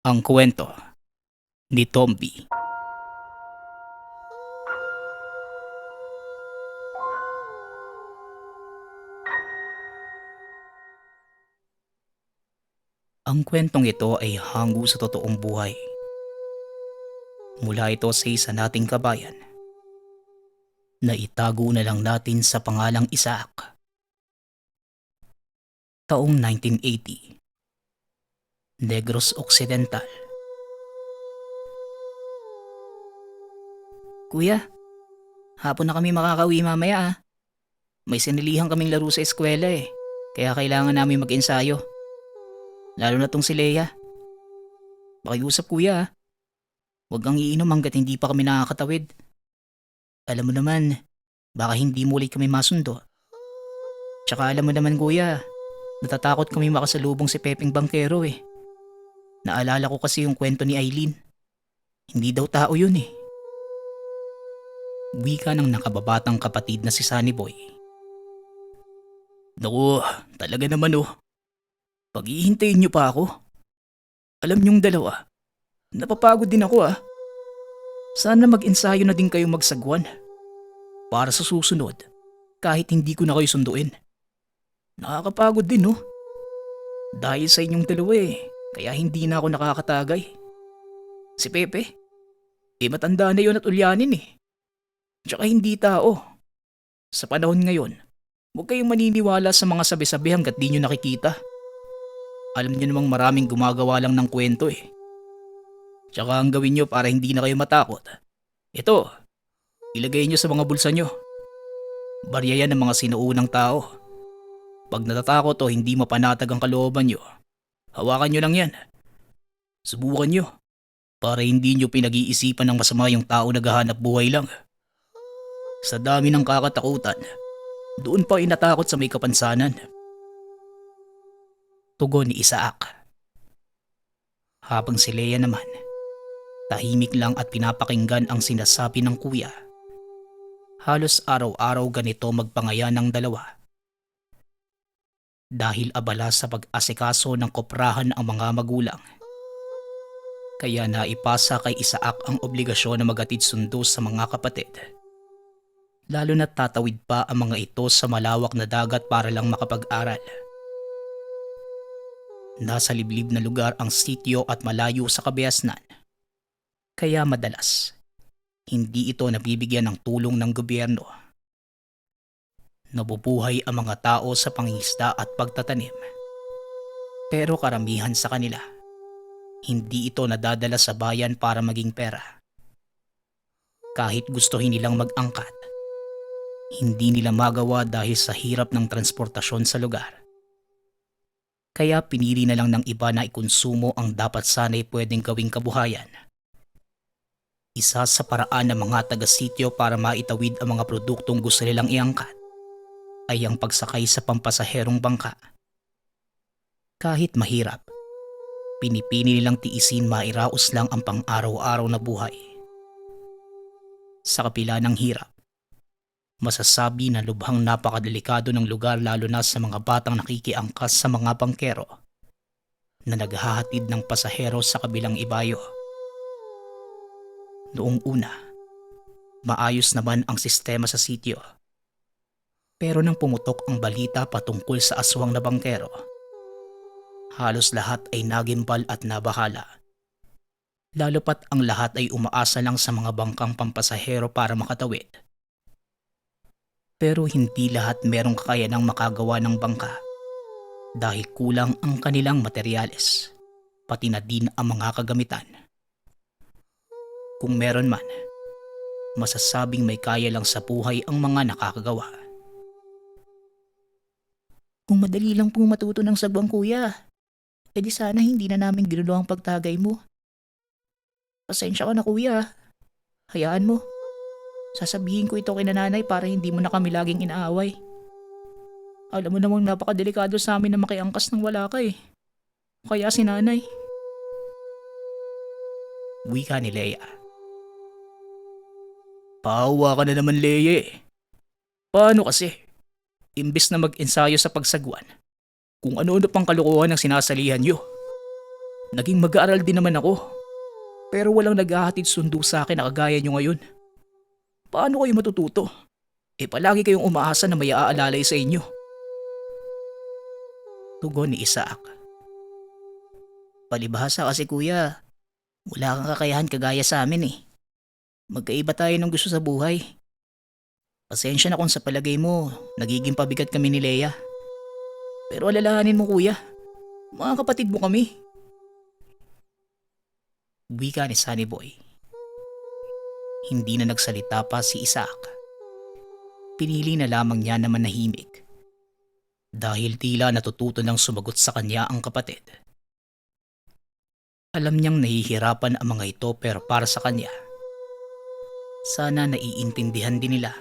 Ang kwento ni Tomby. Ang kwentong ito ay hango sa totoong buhay. Mula ito sa isa nating kabayan na itago na lang natin sa pangalang Isaac. Taong 1980, Negros Occidental. Kuya, hapon na kami makakauwi mamaya ah. May sinilihan kaming laro sa eskwela eh. Kaya kailangan namin mag-ensayo. Lalo na tong si Leia. Pakiusap kuya ah. Huwag kang iinom hanggat hindi pa kami nakakatawid. Alam mo naman, baka hindi mo ulit kami masundo. Tsaka alam mo naman kuya, natatakot kami makasalubong si Pepeng Bangkero eh. Naalala ko kasi yung kwento ni Eileen. Hindi daw tao yun eh. Wika ng nakababatang kapatid na si Sunny Boy. Naku, talaga naman oh. Pag-ihintayin niyo pa ako. Alam niyong dalawa, napapagod din ako ah. Sana mag-ensayo na din kayo magsagwan. Para sa susunod, kahit hindi ko na kayo sunduin. Nakakapagod din no. Dahil sa inyong dalawa eh, kaya hindi na ako nakakatagay. Si Pepe, matanda na yun at ulyanin eh. Tsaka hindi tao. Sa panahon ngayon, huwag kayong maniniwala sa mga sabi-sabi hanggat di nyo nakikita. Alam nyo namang maraming gumagawa lang ng kwento eh. Tsaka ang gawin nyo para hindi na kayo matakot. Ito, ilagay nyo sa mga bulsa nyo. Barya yan ng mga sinuunang tao. Pag natatakot o hindi mapanatag ang kalooban nyo, hawakan nyo lang yan. Subukan nyo. Para hindi nyo pinag-iisipan ng masama yung tao naghahanap buhay lang. Sa dami ng kakatakutan, doon pa inatakot sa may kapansanan. Tugon ni Isaac. Habang si Leia naman, tahimik lang at pinapakinggan ang sinasabi ng kuya. Halos araw-araw ganito magpangaya ng dalawa. Dahil abala sa pag-asikaso ng koprahan ang mga magulang. Kaya naipasa kay Isaac ang obligasyon na maghatid sundo sa mga kapatid. Lalo na tatawid pa ang mga ito sa malawak na dagat para lang makapag-aral. Nasa liblib na lugar ang sitio at malayo sa kabiasnan. Kaya madalas, hindi ito nabibigyan ng tulong ng gobyerno. Nabubuhay ang mga tao sa pangingisda at pagtatanim. Pero karamihan sa kanila, hindi ito nadadala sa bayan para maging pera. Kahit gustuhin nilang mag-angkat, hindi nila magawa dahil sa hirap ng transportasyon sa lugar. Kaya pinili na lang ng iba na ikonsumo ang dapat sana'y pwedeng gawing kabuhayan. Isa sa paraan ng mga taga-sityo para maitawid ang mga produktong gusto nilang iangkat ay ang pagsakay sa pampasaherong bangka. Kahit mahirap, pinipili nilang tiisin mairaos lang ang pang-araw-araw na buhay. Sa kapila ng hirap, masasabi na lubhang napakadelikado ng lugar lalo na sa mga batang nakikiangkas sa mga bangkero na naghahatid ng pasahero sa kabilang ibayo. Noong una, maayos naman ang sistema sa sitio. Pero nang pumutok ang balita patungkol sa aswang na bangkero, halos lahat ay nagimbal at nabahala. Lalo pat ang lahat ay umaasa lang sa mga bangkang pampasahero para makatawid. Pero hindi lahat merong kakayanang makagawa ng bangka dahil kulang ang kanilang materyales, pati na din ang mga kagamitan. Kung meron man, masasabing may kaya lang sa buhay ang mga nakakagawa. Kung madali lang po matuto ng sagwang kuya, edi sana hindi na namin ginulo ang pagtagay mo. Pasensya ka na kuya, hayaan mo. Sasabihin ko ito kay nanay para hindi mo na kami laging inaaway. Alam mo namang napakadelikado sa amin na makiangkas ng wala ka eh. Kaya si nanay. Wika ni Leia. Paawa ka na naman Leia eh. Paano kasi? Imbis na mag-ensayo sa pagsagwan, kung ano-ano pang kalokohan ang sinasalihan nyo. Naging mag-aaral din naman ako. Pero walang naghahatid sundo sa akin na kagaya nyo ngayon. Paano kayo matututo? Palagi kayong umaasa na may aalalay sa inyo. Tugon ni Isaac. Palibhasa kasi kuya, wala kang kakayahan kagaya sa amin eh. Magkaiba tayo ng gusto sa buhay. Pasensya na kung sa palagay mo, nagiging pabigat kami ni Leia. Pero alalahanin mo kuya, mga kapatid mo kami. Wika ni Sunny Boy. Hindi na nagsalita pa si Isaac. Pinili na lamang niya na manahimik. Dahil tila natututo ng sumagot sa kanya ang kapatid. Alam niyang nahihirapan ang mga ito pero para sa kanya, sana naiintindihan din nila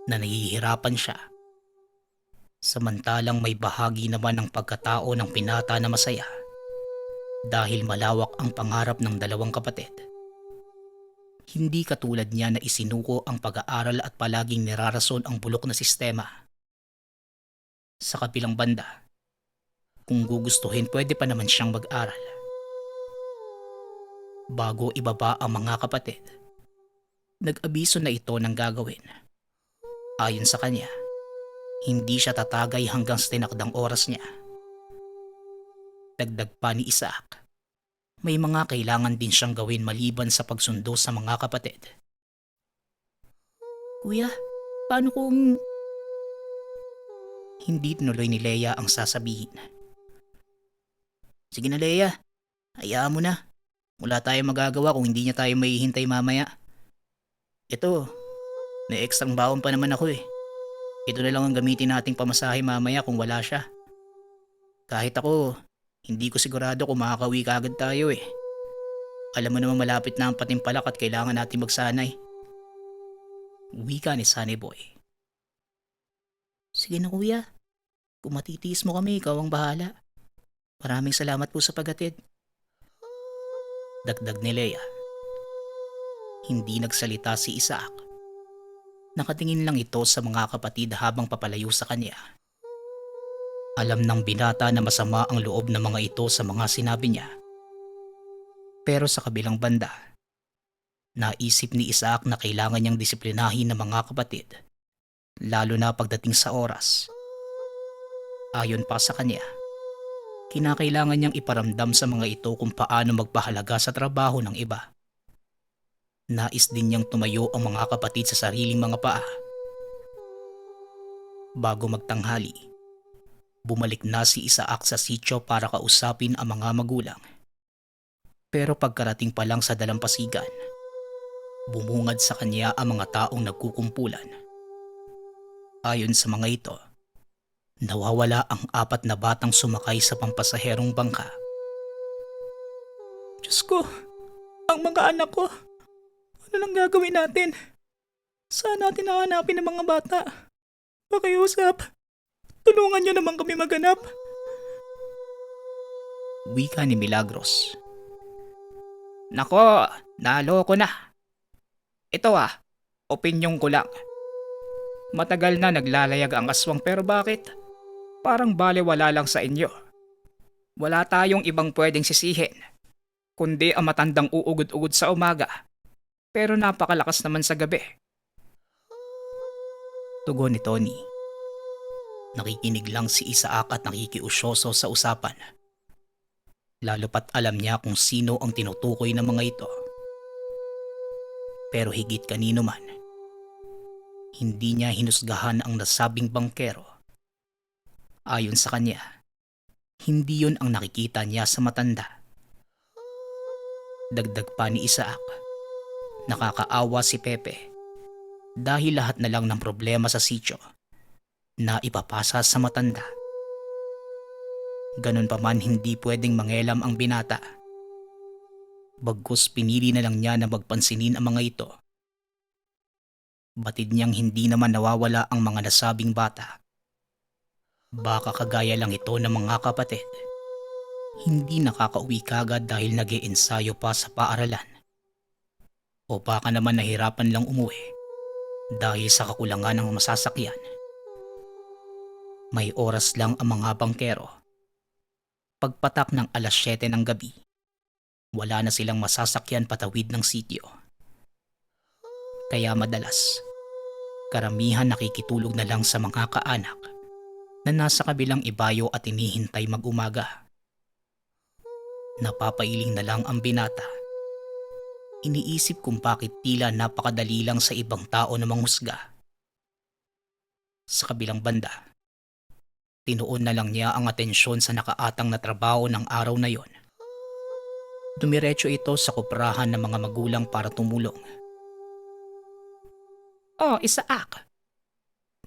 na nahihirapan siya. Samantalang may bahagi naman ng pagkatao ng pinata na masaya dahil malawak ang pangarap ng dalawang kapatid. Hindi katulad niya na isinuko ang pag-aaral at palaging nirarason ang bulok na sistema. Sa kabilang banda, kung gugustuhin pwede pa naman siyang mag-aral. Bago ibaba ang mga kapatid, nag-abiso na ito ng gagawin. Ayon sa kanya, hindi siya tatagay hanggang sa tinakdang oras niya. Dagdag pa ni Isaac, may mga kailangan din siyang gawin maliban sa pagsundo sa mga kapatid. Kuya, paano kung... Hindi tinuloy ni Leia ang sasabihin. Sige na Leia, hayaan mo na. Wala tayong magagawa kung hindi niya tayo maihintay mamaya. Ito, may ekstrang baon pa naman ako eh. Ito na lang ang gamitin nating pamasahe mamaya kung wala siya. Kahit ako, hindi ko sigurado kung makakauwi kaagad tayo eh. Alam mo naman malapit na ang patimpalak at kailangan natin magsanay. Wika ni Sunny Boy. Sige na kuya, kung matitiis mo kami, ikaw ang bahala. Maraming salamat po sa paghatid. Dagdag ni Leia. Hindi nagsalita si Isaac. Nakatingin lang ito sa mga kapatid habang papalayo sa kanya. Alam ng binata na masama ang loob ng mga ito sa mga sinabi niya. Pero sa kabilang banda, naisip ni Isaac na kailangan niyang disiplinahin ng mga kapatid, lalo na pagdating sa oras. Ayon pa sa kanya, kinakailangan niyang iparamdam sa mga ito kung paano magpahalaga sa trabaho ng iba. Nais din niyang tumayo ang mga kapatid sa sariling mga paa. Bago magtanghali, bumalik na si Isaac sa sitio para kausapin ang mga magulang. Pero pagkarating pa lang sa dalampasigan, bumungad sa kanya ang mga taong nagkukumpulan. Ayon sa mga ito, nawawala ang 4 na batang sumakay sa pampasaherong bangka. Diyos ko, ang mga anak ko. Ano lang gagawin natin? Saan natin hahanapin ang mga bata? Pakiusap. Tulungan niyo naman kami maghanap. Wika ni Milagros. Nako, naloko na. Ito opinyon ko lang. Matagal na naglalayag ang aswang pero bakit? Parang balewala lang sa inyo. Wala tayong ibang pwedeng sisihin, kundi ang matandang uugod-ugod sa umaga, pero napakalakas naman sa gabi. Tugon ni Tony. Nakikinig lang si Isaac at nakikiusyoso sa usapan. Lalo pat alam niya kung sino ang tinutukoy ng mga ito. Pero higit kanino man, hindi niya hinusgahan ang nasabing bangkero. Ayon sa kanya, hindi yun ang nakikita niya sa matanda. Dagdag pa ni Isaac, nakakaawa si Pepe dahil lahat na lang ng problema sa sityo na ipapasa sa matanda. Ganun pa man hindi pwedeng mangelam ang binata. Bagkus pinili na lang niya na magpansinin ang mga ito. Batid niyang hindi naman nawawala ang mga nasabing bata. Baka kagaya lang ito ng mga kapatid. Hindi nakakauwi kagad dahil nag-iensayo pa sa paaralan. O baka naman nahirapan lang umuwi dahil sa kakulangan ng masasakyan. May oras lang ang mga bangkero Pagpatak ng alas 7 ng gabi, wala na silang masasakyan patawid ng sitio. Kaya madalas, karamihan nakikitulog na lang sa mga kaanak na nasa kabilang ibayo at hinihintay mag-umaga. Napapailing na lang ang binata. Iniisip kung bakit tila napakadali lang sa ibang tao na manghusga. Sa kabilang banda, tinuon na lang niya ang atensyon sa nakaatang na trabaho ng araw na yon. Dumiretso ito sa koprahan ng mga magulang para tumulong. Oh, Isaac,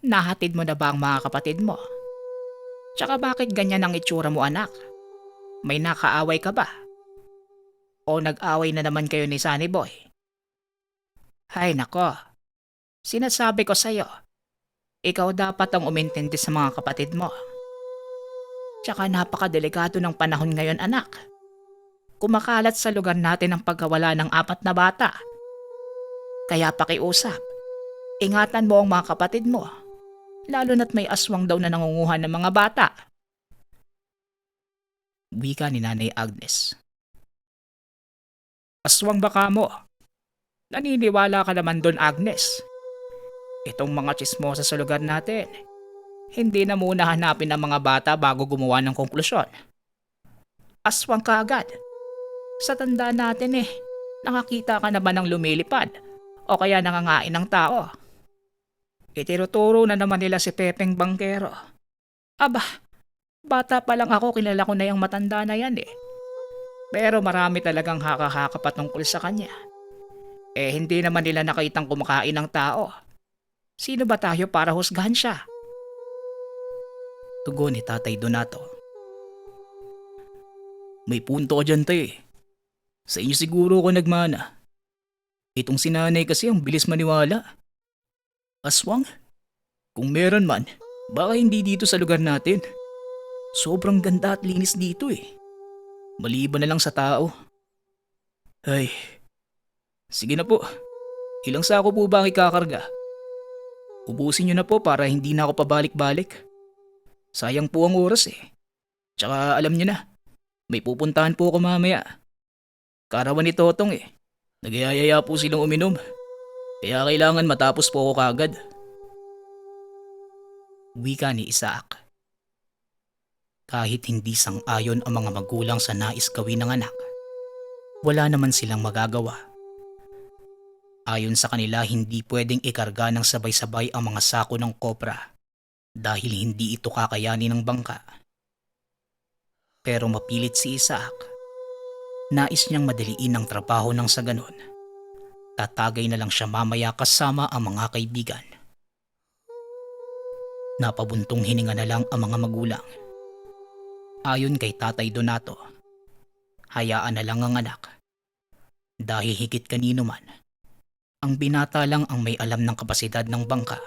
nahatid mo na ba ang mga kapatid mo? Tsaka bakit ganyan ang itsura mo, anak? May nakaaway ka ba? O nag-away na naman kayo ni Sunny Boy? Hay nako, sinasabi ko sa'yo, ikaw dapat ang umintindi sa mga kapatid mo. Tsaka napakadelikado ng panahon ngayon, anak. Kumakalat sa lugar natin ang pagkawala ng 4 na bata. Kaya pakiusap, ingatan mo ang mga kapatid mo, lalo na't may aswang daw na nangunguha ng mga bata. Wika ni Nanay Agnes. Aswang baka mo? Naniniwala ka naman doon, Agnes. Itong mga tsismosa sa lugar natin, hindi na muna hanapin ang mga bata bago gumawa ng konklusyon. Aswang ka agad. Sa tanda natin nakakita ka na ba ng lumilipad o kaya nangangain ng tao? Itinuturo na naman nila si Pepeng Bangkero. Aba, bata pa lang ako, kilala ko na yung matanda na yan Pero marami talagang haka-haka patungkol sa kanya. Hindi naman nila nakitang kumakain ng tao. Sino ba tayo para husgahan siya? Tugon ni Tatay Donato. May punto ka dyan, tay. Sa inyo siguro ako nagmana. Itong sinanay kasi ang bilis maniwala. Aswang? Kung meron man, baka hindi dito sa lugar natin. Sobrang ganda at linis dito Maliban na lang sa tao. Ay, sige na po. Ilang sako po ba ang ikakarga? Ubusin nyo na po para hindi na ako pabalik-balik. Sayang po ang oras Tsaka alam nyo na, may pupuntahan po ako mamaya. Karawan ni Totong Nagyayaya po silang uminom. Kaya kailangan matapos po ako kagad. Wika ni Isaac. Kahit hindi sang-ayon ang mga magulang sa nais gawin ng anak, wala naman silang magagawa. Ayon sa kanila, hindi pwedeng ikarga ng sabay-sabay ang mga sako ng kopra dahil hindi ito kakayanin ng bangka. Pero mapilit si Isaac. Nais niyang madaliin ang trabaho nang sa ganon. Tatagay na lang siya mamaya kasama ang mga kaibigan. Napabuntong hininga na lang ang mga magulang. Ayon kay Tatay Donato, hayaan na lang ang anak. Dahil higit kanino man, ang binata lang ang may alam ng kapasidad ng bangka.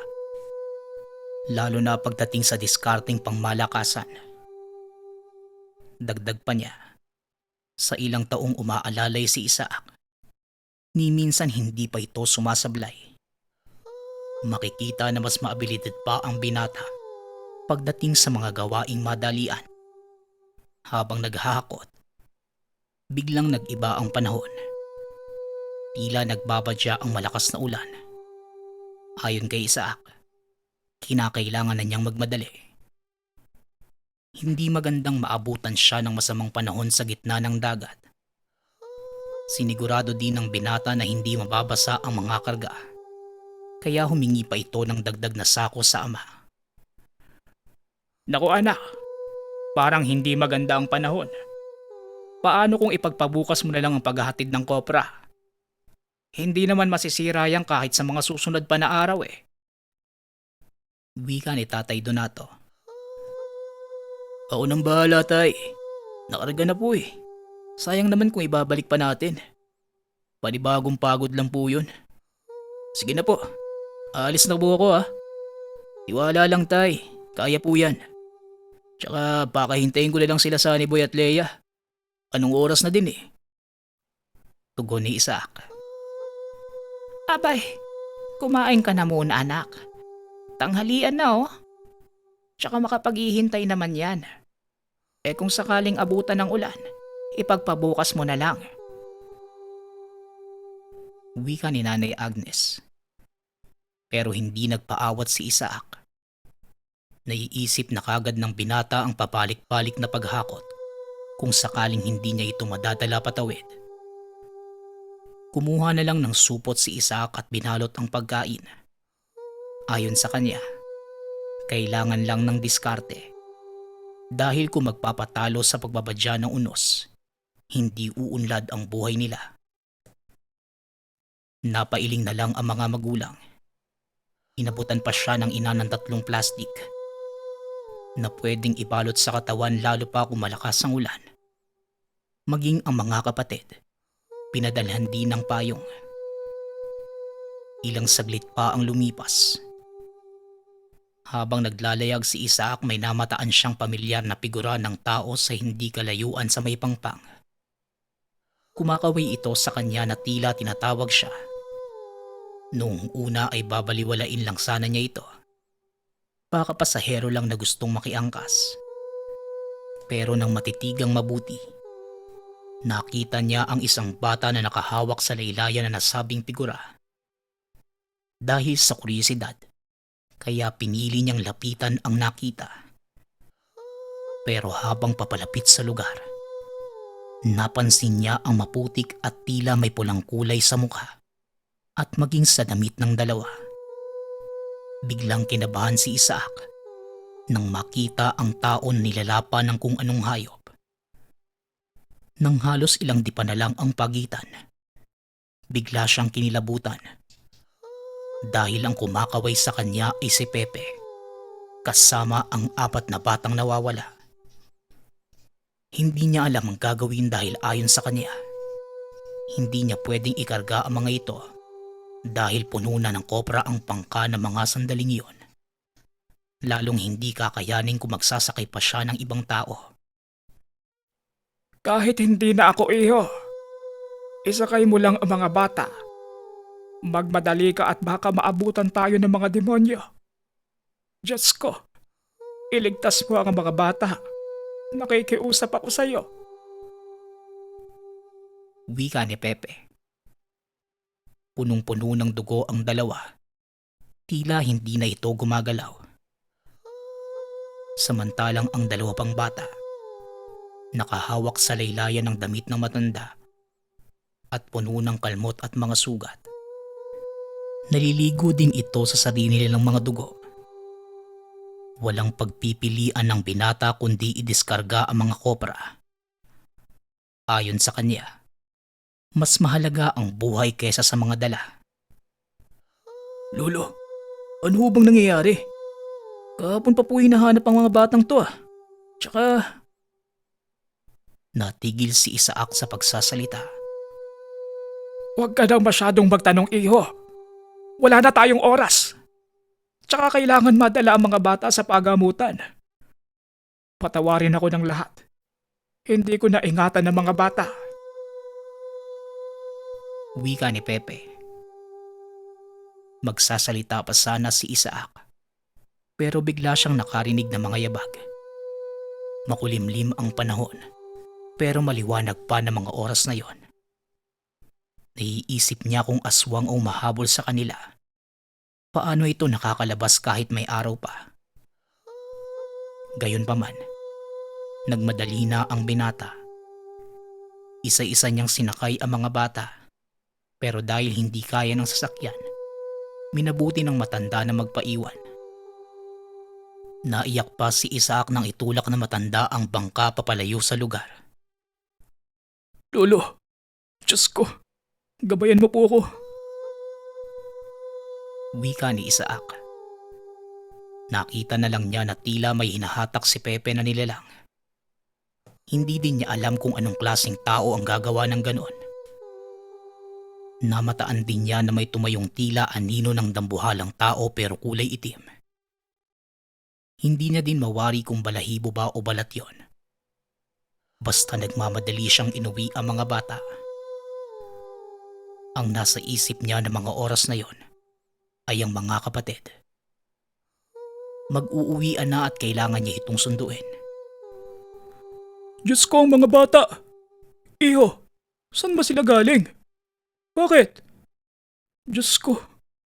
Lalo na pagdating sa diskarteng pangmalakasan. Dagdag pa niya, sa ilang taong umaalalay si Isaac, ni minsan hindi pa ito sumasablay. Makikita na mas maabilidad pa ang binata pagdating sa mga gawaing madalian. Habang naghahakot, biglang nag-iba ang panahon. Tila nagbabadya ang malakas na ulan. Ayon kay Isaac, kinakailangan na niyang magmadali. Hindi magandang maabutan siya ng masamang panahon sa gitna ng dagat. Sinigurado din ng binata na hindi mababasa ang mga karga. Kaya humingi pa ito ng dagdag na sako sa ama. Naku anak, parang hindi maganda ang panahon. Paano kung ipagpabukas mo na lang ang paghahatid ng kopra? Hindi naman masisira yan kahit sa mga susunod pa na araw Wika ni Tatay Donato. Ako nang bahala, tay. Nakarga na po Sayang naman kung ibabalik pa natin. Panibagong pagod lang po yun. Sige na po. Aalis na po ako Iwala lang, tay. Kaya po yan. Tsaka baka hintayin ko na lang sila Sunny Boy at Leia. Anong oras na din Tugon ni Isaac. Abay, kumain ka na muna anak. Tanghalian na Tsaka makapaghihintay naman yan. kung sakaling abutan ng ulan, ipagpabukas mo na lang. Wika ni Nanay Agnes. Pero hindi nagpaawat si Isaac. Naiisip na kagad ng binata ang papalik-balik na paghakot kung sakaling hindi niya ito madadala patawid. Kumuha na lang ng supot si Isaac at binalot ang pagkain. Ayon sa kanya, kailangan lang ng diskarte. Dahil kung magpapatalo sa pagbabadya ng unos, hindi uunlad ang buhay nila. Napailing na lang ang mga magulang. Inabutan pa siya ng ina ng 3 plastik na pwedeng ibalot sa katawan lalo pa kung malakas ang ulan. Maging ang mga kapatid, pinadalhan din ng payong. Ilang saglit pa ang lumipas. Habang naglalayag si Isaac, may namataan siyang pamilyar na figura ng tao sa hindi kalayuan sa may pangpang. Kumakaway ito sa kanya na tila tinatawag siya. Noong una ay babaliwalain lang sana niya ito. Baka pasahero lang na gustong makiangkas. Pero nang matitigang mabuti, nakita niya ang isang bata na nakahawak sa laylayan na nasabing figura. Dahil sa kuryosidad, kaya pinili niyang lapitan ang nakita. Pero habang papalapit sa lugar, napansin niya ang maputik at tila may pulang kulay sa mukha at maging sa damit ng dalawa. Biglang kinabahan si Isaac nang makita ang taon nilalapan ng kung anong hayop. Nang halos ilang dipa na lang ang pagitan, bigla siyang kinilabutan. Dahil ang kumakaway sa kanya ay si Pepe, kasama ang 4 na batang nawawala. Hindi niya alam ang gagawin dahil ayon sa kanya, hindi niya pwedeng ikarga ang mga ito dahil puno na ng kopra ang pangka ng mga sandaling iyon. Lalong hindi kakayanin kung magsasakay pa siya ng ibang tao. Kahit hindi na ako iho, isakay mo lang ang mga bata. Magmadali ka at baka maabutan tayo ng mga demonyo. Diyos ko, iligtas mo ang mga bata. Nakikiusap ako sa iyo. Wika ni Pepe. Punong-puno ng dugo ang dalawa. Tila hindi na ito gumagalaw. Samantalang ang 2 pang bata, nakahawak sa laylayan ng damit ng matanda at puno ng kalmot at mga sugat. Naliligo din ito sa sarili nilang mga dugo. Walang pagpipilian ng binata kundi idiskarga ang mga kopra. Ayon sa kanya, mas mahalaga ang buhay kaysa sa mga dala. Lolo, ano ho bang nangyayari? Kahapon pa po hinahanap ang mga batang to. Tsaka, Natigil si Isaac sa pagsasalita. huwag ka daw masyadong magtanong iho. Wala na tayong oras. Tsaka kailangan madala ang mga bata sa pagamutan. Patawarin ako ng lahat. Hindi ko na ingatan ng mga bata. Wika ni Pepe. Magsasalita pa sana si Isaac, pero bigla siyang nakarinig ng mga yabag. Makulimlim ang panahon, pero maliwanag pa ng mga oras na yon. Naiisip niya kung aswang o mahabol sa kanila. Paano ito nakakalabas kahit may araw pa? Gayunpaman, nagmadali na ang binata. Isa-isa niyang sinakay ang mga bata, pero dahil hindi kaya ng sasakyan, minabuti ng matanda na magpaiwan. Naiyak pa si Isaac nang itulak na matanda ang bangka papalayo sa lugar. Lolo, Diyos ko, gabayan mo po ako. Wika ni Isaac. Nakita na lang niya na tila may hinahatak si Pepe na nilalang. Hindi din niya alam kung anong klaseng tao ang gagawa ng ganon. Namataan din niya na may tumayong tila anino ng dambuhalang tao pero kulay itim. Hindi niya din mawari kung balahibo ba o balat yon. Basta nagmamadali siyang inuwi ang mga bata. Ang nasa isip niya ng mga oras na yon ay ang mga kapatid. Mag-uuwian na at kailangan niya itong sunduin. Diyos ko, ang mga bata! Iho, saan ba sila galing? Bakit? Diyos ko,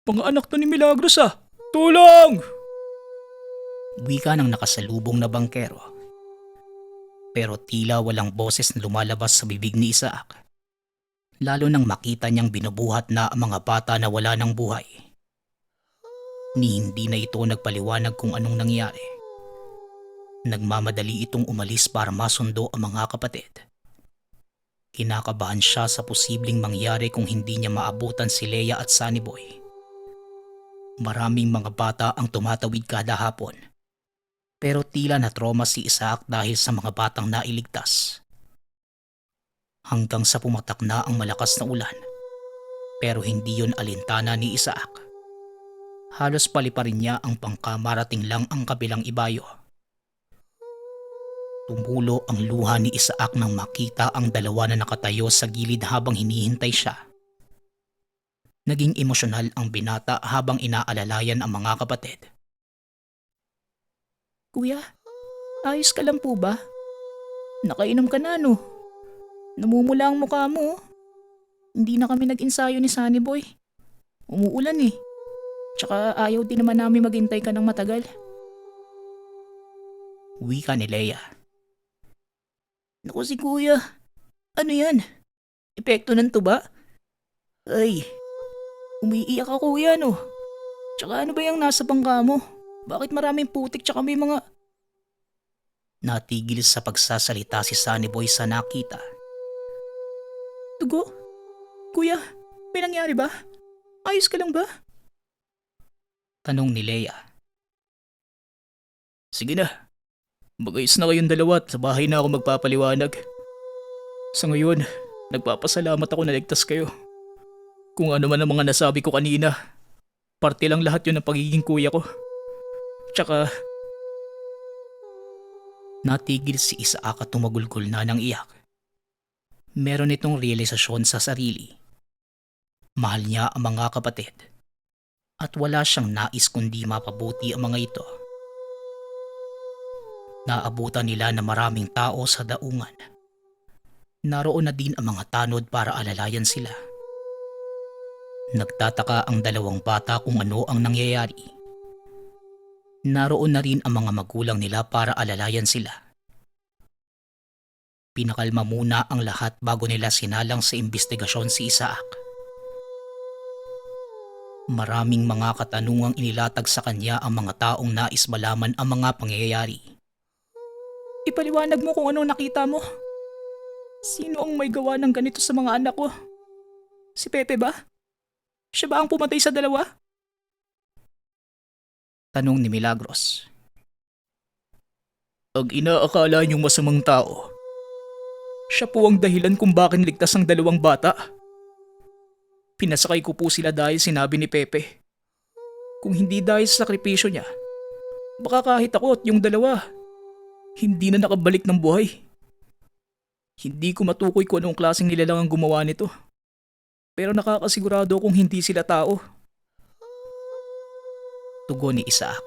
mga anak to ni Milagros ah! Tulong! Wika ng nakasalubong na bangkero. Pero tila walang boses na lumalabas sa bibig ni Isaac. Lalo nang makita niyang binubuhat na ang mga bata na wala ng buhay. Ni hindi na ito nagpaliwanag kung anong nangyari. Nagmamadali itong umalis para masundo ang mga kapatid. Kinakabahan siya sa posibleng mangyari kung hindi niya maabutan si Leia at Sunny Boy. Maraming mga bata ang tumatawid kada hapon. Pero tila na trauma si Isaac dahil sa mga batang nailigtas. Hanggang sa pumatak na ang malakas na ulan. Pero hindi yon alintana ni Isaac. Halos paliparin niya ang pangka marating lang ang kabilang ibayo. Tumulo ang luha ni Isaac nang makita ang dalawa na nakatayo sa gilid habang hinihintay siya. Naging emosyonal ang binata habang inaalalayan ang mga kapatid. Kuya, ayos ka lang po ba? Nakainom ka na no? Namumula ang mukha mo. Hindi na kami nag-ensayo ni Sunny Boy. Umuulan eh. Tsaka ayaw din naman namin maghintay ka ng matagal. Wika ni Leia. Naku si kuya, ano yan? Epekto ng tuba? Ay, umiiyak ako kuya no. Tsaka ano ba yung nasa bangka mo? Bakit maraming putik tsaka may mga... Natigil sa pagsasalita si Sunny Boy sa nakita. Tugo? Kuya, may nangyari ba? Ayos ka lang ba? Tanong ni Leia. Sige na. Mag-ayos na kayong dalawa at sa bahay na ako magpapaliwanag. Sa ngayon, nagpapasalamat ako na ligtas kayo. Kung ano man ang mga nasabi ko kanina, parte lang lahat yun ng pagiging kuya ko. Tsaka... Natigil si Isaac at tumagulgol na ng iyak. Meron itong realisasyon sa sarili. Mahal niya ang mga kapatid. At wala siyang nais kundi mapabuti ang mga ito. Naabutan nila na maraming tao sa daungan. Naroon na din ang mga tanod para alalayan sila. Nagtataka ang dalawang bata kung ano ang nangyayari. Naroon na rin ang mga magulang nila para alalayan sila. Pinakalma muna ang lahat bago nila sinalang sa imbestigasyon si Isaac. Maraming mga katanungang inilatag sa kanya ang mga taong nais malaman ang mga pangyayari. Ipaliwanag mo kung anong nakita mo. Sino ang may gawa ng ganito sa mga anak ko? Si Pepe ba? Siya ba ang pumatay sa dalawa? Tanong ni Milagros. Ang inaakala niyong masamang tao, siya po ang dahilan kung bakit ligtas ang dalawang bata. Pinasakay ko po sila dahil sinabi ni Pepe. Kung hindi dahil sa sakripisyo niya, baka kahit ako at yung dalawa, hindi na nakabalik ng buhay. Hindi ko matukoy kung anong klaseng nilalang ang gumawa nito. Pero nakakasigurado kung hindi sila tao. Tugon ni Isaac.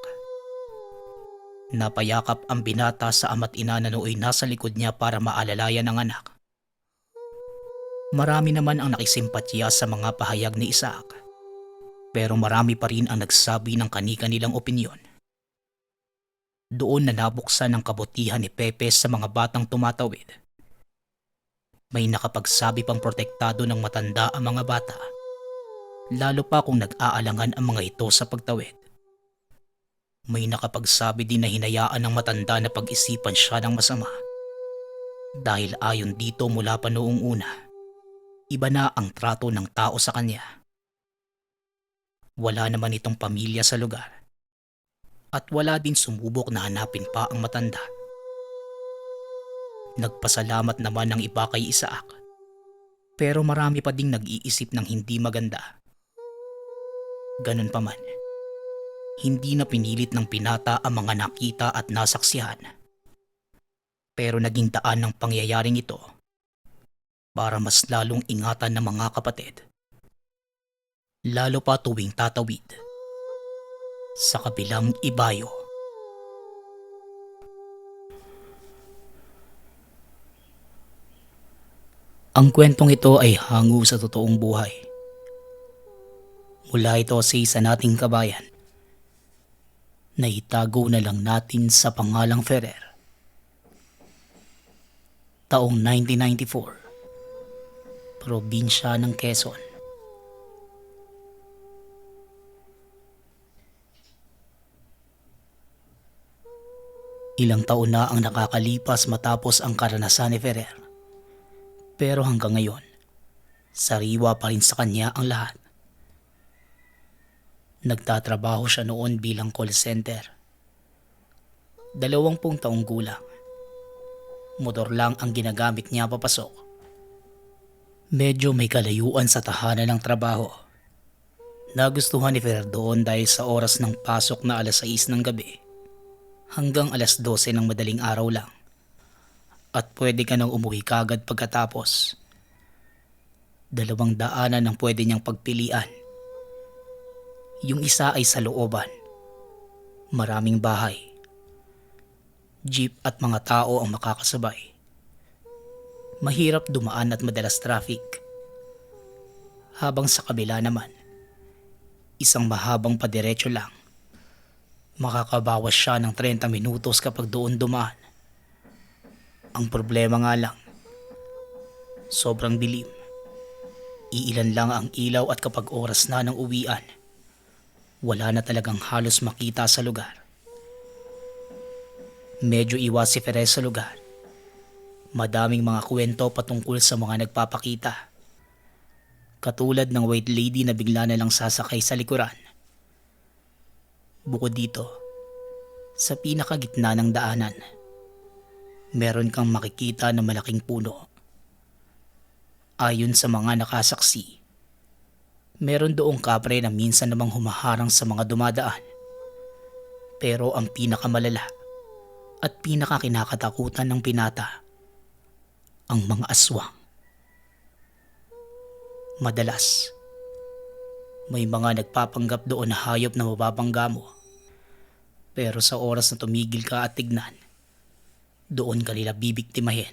Napayakap ang binata sa ama't ina na nooy nasa likod niya para maalalayan ang anak. Marami naman ang nakisimpatya sa mga pahayag ni Isaac. Pero marami pa rin ang nagsabi ng kani-kanilang opinyon. Doon na nabuksan ang kabutihan ni Pepe sa mga batang tumatawid. May nakapagsabi pang protektado ng matanda ang mga bata. Lalo pa kung nag-aalangan ang mga ito sa pagtawid. May nakapagsabi din na hinayaan ng matanda na pag-isipan siya ng masama. Dahil ayon dito mula pa noong una, iba na ang trato ng tao sa kanya. Wala naman itong pamilya sa lugar. At wala din sumubok na hanapin pa ang matanda. Nagpasalamat naman ng iba kay Isaac. Pero marami pa ding nag-iisip ng hindi maganda. Ganun pa man. Hindi na pinilit ng binata ang mga nakita at nasaksihan. Pero naging daan ng pangyayaring ito para mas lalong ingatan ng mga kapatid. Lalo pa tuwing tatawid sa kabilang ibayo. Ang kwentong ito ay hango sa totoong buhay. Mula ito sa isa nating kabayan na itago na lang natin sa pangalang Ferrer. Taong 1994, probinsya ng Quezon. Ilang taon na ang nakakalipas matapos ang karanasan ni Ferrer. Pero hanggang ngayon, sariwa pa rin sa kanya ang lahat. Nagtatrabaho siya noon bilang call center. 20 taong gulang. Motor lang ang ginagamit niya papasok. Medyo may kalayuan sa tahanan ng trabaho. Nagustuhan ni Ferrer doon dahil sa oras ng pasok na alas 6 ng gabi hanggang alas 12 ng madaling araw lang. At pwede ka nang umuwi kagad pagkatapos. 2 daanan ang pwede niyang pagpilian. Yung isa ay sa looban. Maraming bahay. Jeep at mga tao ang makakasabay. Mahirap dumaan at madalas traffic. Habang sa kabila naman, isang mahabang padiretso lang. Makakabawas siya ng 30 minutos kapag doon dumaan. Ang problema nga lang, sobrang dilim. Iilan lang ang ilaw at kapag oras na ng uwian, wala na talagang halos makita sa lugar. Medyo iwas si Ferrer sa lugar. Madaming mga kwento patungkol sa mga nagpapakita. Katulad ng white lady na bigla na lang sasakay sa likuran. Bukod dito, sa pinakagitna ng daanan, meron kang makikita na malaking puno. Ayon sa mga nakasaksi, meron doong kapre na minsan namang humaharang sa mga dumadaan. Pero ang pinakamalala at pinakakinakatakutan ng binata, ang mga aswang. Madalas, may mga nagpapanggap doon na hayop na mababangga mo. Pero sa oras na tumigil ka at tignan, doon ka nila bibiktimahin.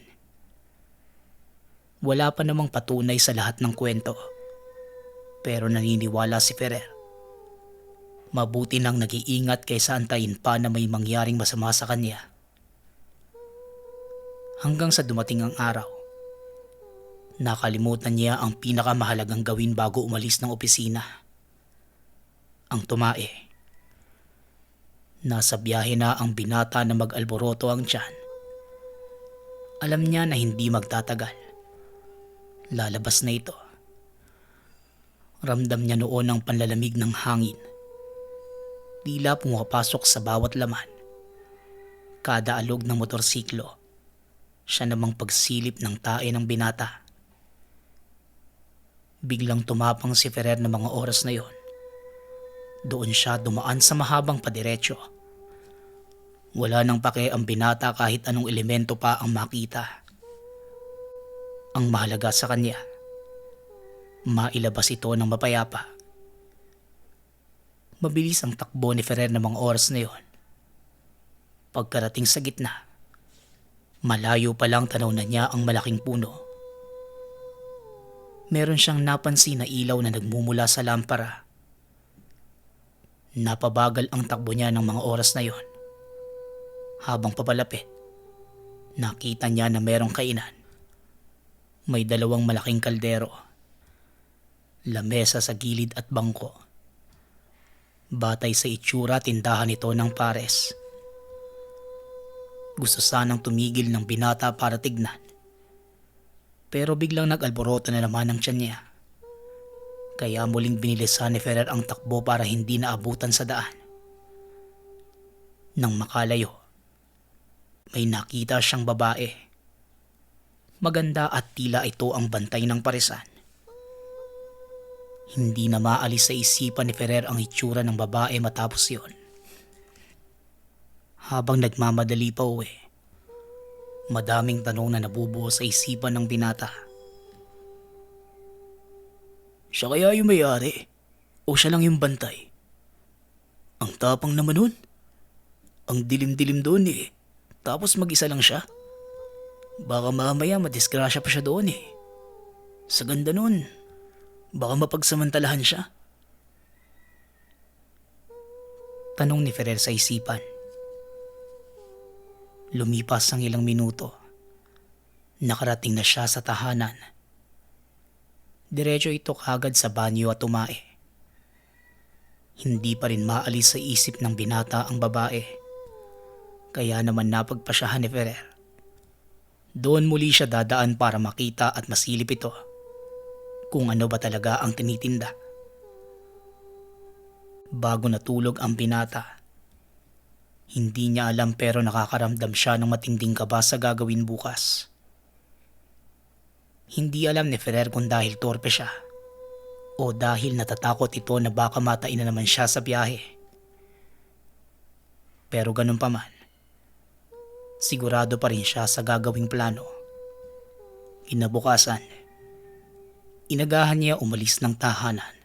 Wala pa namang patunay sa lahat ng kwento. Pero naniniwala si Ferrer. Mabuti nang nag-iingat kaysa antayin pa na may mangyaring masama sa kanya. Hanggang sa dumating ang araw, nakalimutan niya ang pinakamahalagang gawin bago umalis ng opisina. Ang tumae. Nasa biyahe na ang binata na mag-alboroto ang tiyan. Alam niya na hindi magtatagal. Lalabas na ito. Ramdam niya noon ang panlalamig ng hangin. Tila pumapasok sa bawat laman. Kada alog ng motorsiklo, siya namang pagsilip ng tae ng binata. Biglang tumapang si Ferrer ng mga oras na yon. Doon siya dumaan sa mahabang padiretso. Wala nang pake ang binata kahit anong elemento pa ang makita. Ang mahalaga sa kanya, mailabas ito ng mapayapa. Mabilis ang takbo ni Ferrer ng mga oras na yon. Pagkarating sa gitna, malayo pa lang tanaw na niya ang malaking puno. Meron siyang napansin na ilaw na nagmumula sa lampara. Napabagal ang takbo niya ng mga oras na yon. Habang papalapit, nakita niya na merong kainan. May 2 malaking kaldero, lamesa sa gilid at bangko. Batay sa itsura, tindahan ito ng pares. Gusto sanang tumigil ng binata para tignan. Pero biglang nag-alboroto na naman ang tiyan niya. Kaya muling binilisan ni Ferrer ang takbo para hindi naabutan sa daan. Nang makalayo, may nakita siyang babae. Maganda at tila ito ang bantay ng paresan. Hindi na maalis sa isipan ni Ferrer ang itsura ng babae matapos yon. Habang nagmamadali pa uwi, madaming tanong na nabubuo sa isipan ng binata. Siya kaya yung may-ari? O siya lang yung bantay? Ang tapang naman nun. Ang dilim-dilim doon eh. Tapos mag-isa lang siya. Baka mamaya madisgrasya pa siya doon eh. Sa ganda nun, baka mapagsamantalahan siya. Tanong ni Ferrer sa isipan. Lumipas ang ilang minuto. Nakarating na siya sa tahanan. Diretso ito kagad sa banyo at tumae. Hindi pa rin maalis sa isip ng binata ang babae. Kaya naman napagpasyahan ni Ferrer. Doon muli siya dadaan para makita at masilip ito kung ano ba talaga ang tinitinda. Bago natulog ang binata, hindi niya alam pero nakakaramdam siya ng matinding kaba sa gagawin bukas. Hindi alam ni Ferrer kung dahil torpe siya o dahil natatakot ito na baka matain na naman siya sa biyahe. Pero ganun pa man, sigurado pa rin siya sa gagawing plano. Kinabukasan, inagahan niya umalis ng tahanan.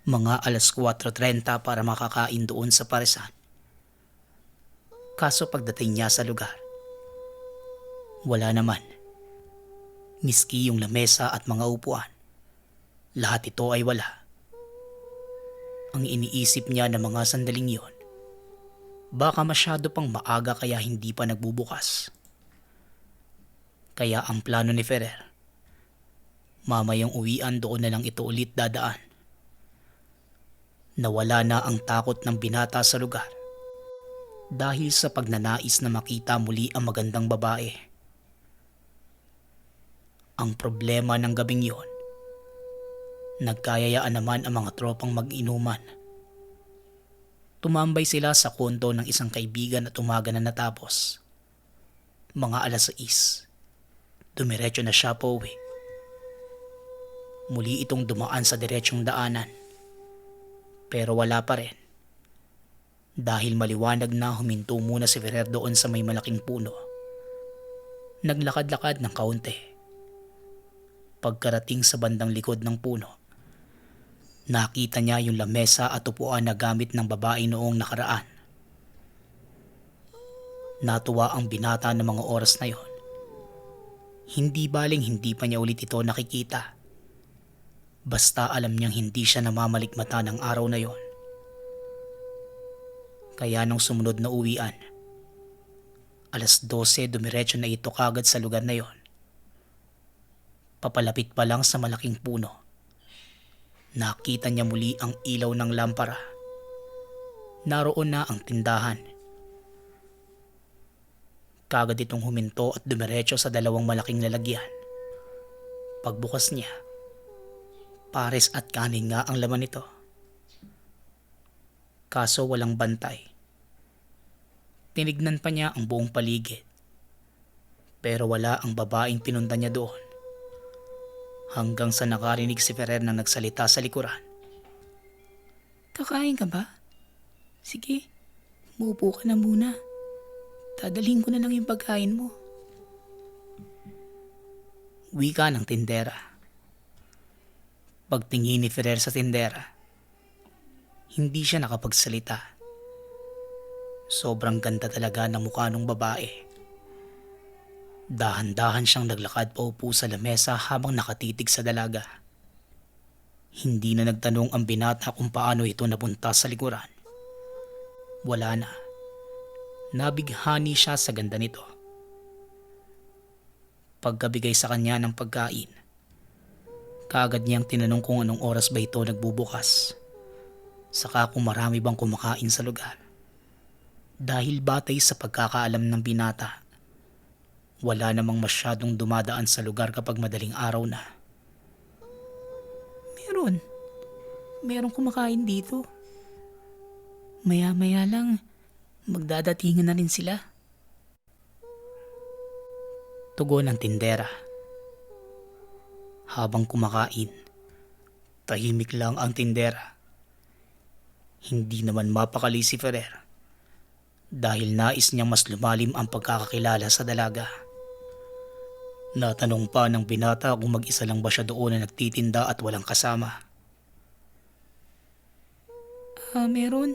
Mga alas 4:30 para makakain doon sa paresan. Kaso pagdating niya sa lugar, wala naman. Miski yung lamesa at mga upuan, lahat ito ay wala. Ang iniisip niya na mga sandaling yon, baka masyado pang maaga kaya hindi pa nagbubukas. Kaya ang plano ni Ferrer, mamayang uwian doon na lang ito ulit dadaan. Nawala na ang takot ng binata sa lugar dahil sa pagnanais na makita muli ang magandang babae. Ang problema ng gabing yon, nagkayayaan naman ang mga tropang mag-inuman. Tumambay sila sa kondo ng isang kaibigan at umaga na natapos. Mga alas 6, dumiretso na siya pauwi. Muli itong dumaan sa diretsong daanan. Pero wala pa rin. Dahil maliwanag na huminto muna si Ferrer doon sa may malaking puno. Naglakad-lakad ng kaunti. Pagkarating sa bandang likod ng puno, nakita niya yung lamesa at upuan na gamit ng babae noong nakaraan. Natuwa ang binata ng mga oras na yon. Hindi baling hindi pa niya ulit ito nakikita. Basta alam niyang hindi siya namamalikmata ng araw na yon. Kaya nung sumunod na uwian, alas 12 dumiretso na ito kagad sa lugar na yon. Papalapit pa lang sa malaking puno, nakita niya muli ang ilaw ng lampara. Naroon na ang tindahan. Kagad itong huminto at dumiretso sa dalawang malaking lalagyan. Pagbukas niya, pares at kanin nga ang laman nito. Kaso walang bantay. Tinignan pa niya ang buong paligid. Pero wala ang babaeng pinunta niya doon. Hanggang sa nakarinig si Ferrer na nagsalita sa likuran. Kakain ka ba? Sige, muupo ka na muna. Dadalhin ko na lang yung pagkain mo. Wika ng tindera. Pagtingin ni Ferrer sa tindera, hindi siya nakapagsalita. Sobrang ganda talaga ng mukha ng babae. Dahan-dahan siyang naglakad paupo sa lamesa habang nakatitig sa dalaga. Hindi na nagtanong ang binata kung paano ito napunta sa likuran. Wala na. Nabighani siya sa ganda nito. Pagkabigay sa kanya ng pagkain, kaagad niyang tinanong kung anong oras ba ito nagbubukas. Saka kung marami bang kumakain sa lugar. Dahil batay sa pagkakaalam ng binata, wala namang masyadong dumadaan sa lugar kapag madaling araw na. Meron kumakain dito. Maya-maya lang, magdadatingan na rin sila. Tugon ng tindera. Habang kumakain, tahimik lang ang tindera. Hindi naman mapakali si Ferrer dahil nais niyang mas lumalim ang pagkakakilala sa dalaga. Natanong pa ng binata kung mag-isa lang ba siya doon na nagtitinda at walang kasama. Meron.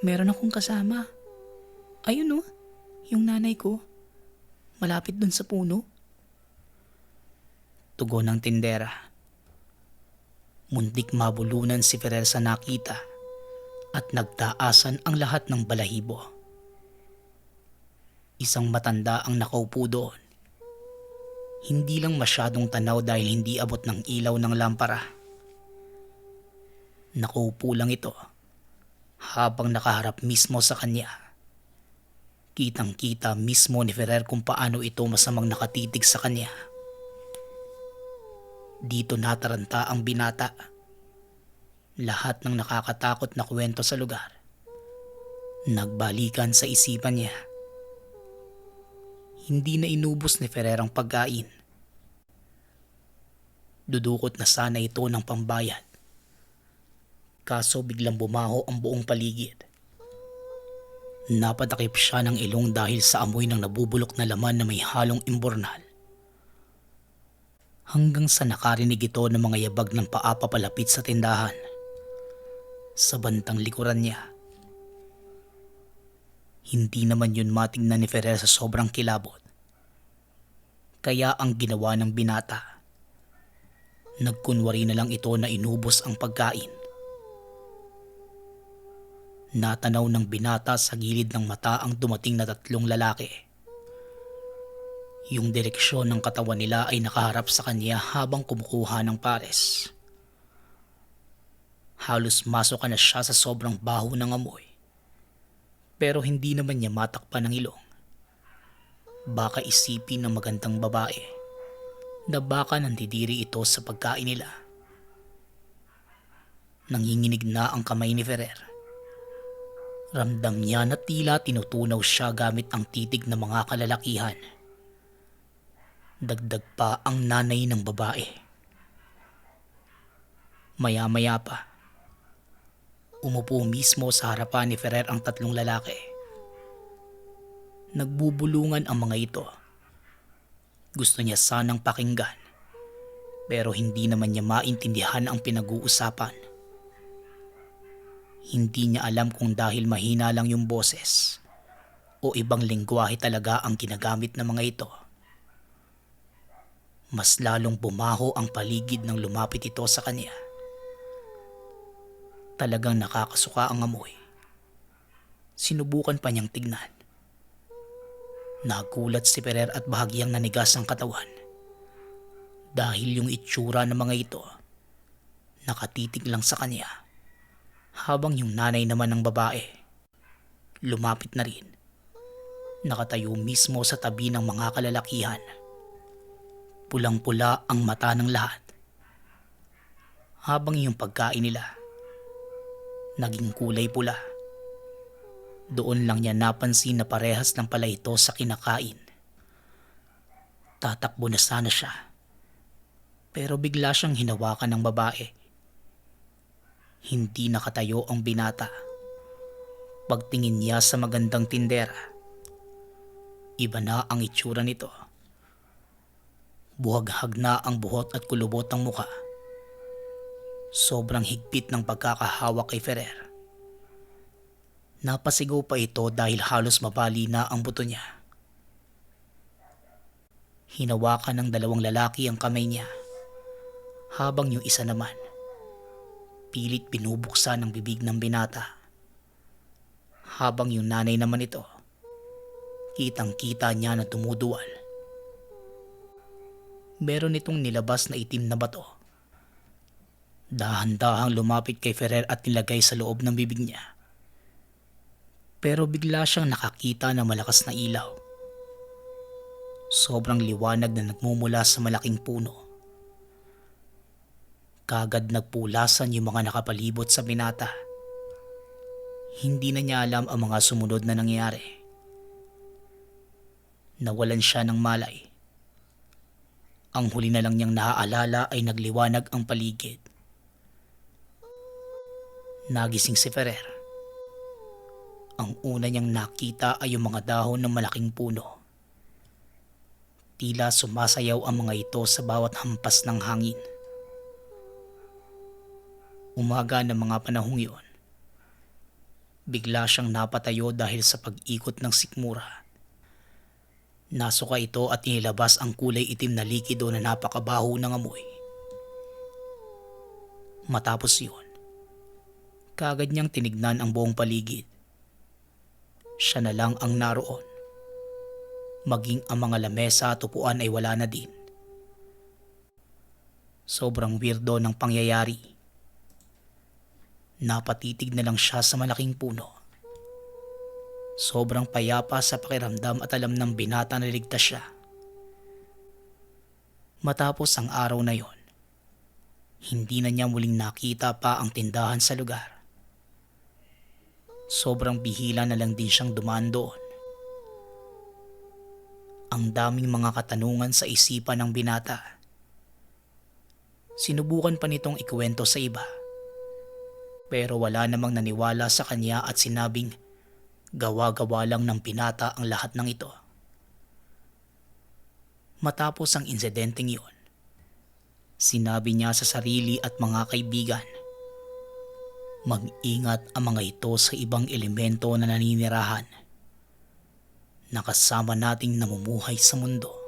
Meron akong kasama. Ayun oh, yung nanay ko. Malapit dun sa puno. Tugon ng tindera. Muntik mabulunan si Ferrer sa nakita at nagtaasan ang lahat ng balahibo. Isang matanda ang nakaupo doon. Hindi lang masyadong tanaw dahil hindi abot ng ilaw ng lampara. Nakaupo lang ito habang nakaharap mismo sa kanya. Kitang-kita mismo ni Ferrer kung paano ito masamang nakatitig sa kanya. Dito nataranta ang binata. Lahat ng nakakatakot na kwento sa lugar nagbalikan sa isipan niya. Hindi na inubos ni Ferrer ang pagkain. Dudukot na sana ito ng pambayad. Kaso biglang bumaho ang buong paligid. Napatakip siya ng ilong dahil sa amoy ng nabubulok na laman na may halong imbornal. Hanggang sa nakarinig ito ng mga yabag ng paa papalapit sa tindahan. Sa bantang likuran niya. Hindi naman yun matingnan ni Ferrer sa sobrang kilabot. Kaya ang ginawa ng binata, nagkunwari na lang ito na inubos ang pagkain. Natanaw ng binata sa gilid ng mata ang dumating na 3 lalaki. Yung direksyon ng katawan nila ay nakaharap sa kanya habang kumukuha ng pares. Halos masok na siya sa sobrang baho ng amoy. Pero hindi naman niya matakpan ng ilong. Baka isipin ng magandang babae na baka nandidiri ito sa pagkain nila. Nanginginig na ang kamay ni Ferrer. Ramdam niya na tila tinutunaw siya gamit ang titig ng mga kalalakihan. Dagdag pa ang nanay ng babae. Maya-maya pa, umupo mismo sa harapan ni Ferrer ang 3 lalaki. Nagbubulungan ang mga ito. Gusto niya sanang pakinggan, pero hindi naman niya maintindihan ang pinag-uusapan. Hindi niya alam kung dahil mahina lang yung boses o ibang lengguwahe talaga ang ginagamit ng mga ito. Mas lalong bumaho ang paligid nang lumapit ito sa kanya. Talagang nakakasuka ang amoy. Sinubukan pa niyang tignan. Nagulat si Ferrer at bahagyang nanigas ang katawan. Dahil yung itsura ng mga ito, nakatitig lang sa kanya. Habang yung nanay naman ng babae, lumapit na rin. Nakatayo mismo sa tabi ng mga kalalakihan. Pulang-pula ang mata ng lahat. Habang yung pagkain nila, naging kulay pula. Doon lang niya napansin na parehas lang pala ito sa kinakain. Tatakbo na sana siya. Pero bigla siyang hinawakan ng babae. Hindi nakatayo ang binata. Pagtingin niya sa magandang tindera, iba na ang itsura nito. Buhaghag na ang buhot at kulubot ang muka. Sobrang higpit ng pagkakahawak kay Ferrer. Napasigaw pa ito dahil halos mabali na ang buto niya. Hinawakan ng 2 lalaki ang kamay niya, habang yung isa naman, pilit binubuksan ang bibig ng binata. Habang yung nanay naman ito, kitang-kita niya na tumuduwal. Meron itong nilabas na itim na bato. Dahan-dahang lumapit kay Ferrer at nilagay sa loob ng bibig niya. Pero bigla siyang nakakita ng malakas na ilaw. Sobrang liwanag na nagmumula sa malaking puno. Kagad nagpulasan yung mga nakapalibot sa binata. Hindi na niya alam ang mga sumunod na nangyari. Nawalan siya ng malay. Ang huli na lang niyang naaalala ay nagliwanag ang paligid. Nagising si Ferrer. Ang una niyang nakita ay yung mga dahon ng malaking puno. Tila sumasayaw ang mga ito sa bawat hampas ng hangin. Umaga ng mga panahong yun, bigla siyang napatayo dahil sa pag-ikot ng sikmura. Nasuka ito at inilabas ang kulay itim na likido na napakabaho ng amoy. Matapos yun, kaagad niyang tinignan ang buong paligid. Siya na lang ang naroon. Maging ang mga lamesa at upuan ay wala na din. Sobrang weirdo ng pangyayari. Napatitig na lang siya sa malaking puno. Sobrang payapa sa pakiramdam at alam ng binata na ligtas siya. Matapos ang araw na yon, hindi na niya muling nakita pa ang tindahan sa lugar. Sobrang bihila na lang din siyang dumaan doon. Ang daming mga katanungan sa isipan ng binata. Sinubukan pa nitong ikuwento sa iba. Pero wala namang naniwala sa kanya at sinabing gawa-gawa lang ng binata ang lahat ng ito. Matapos ang insidenteng yun, sinabi niya sa sarili at mga kaibigan, mag-ingat ang mga ito sa ibang elemento na naninirahan na kasama nating namumuhay sa mundo.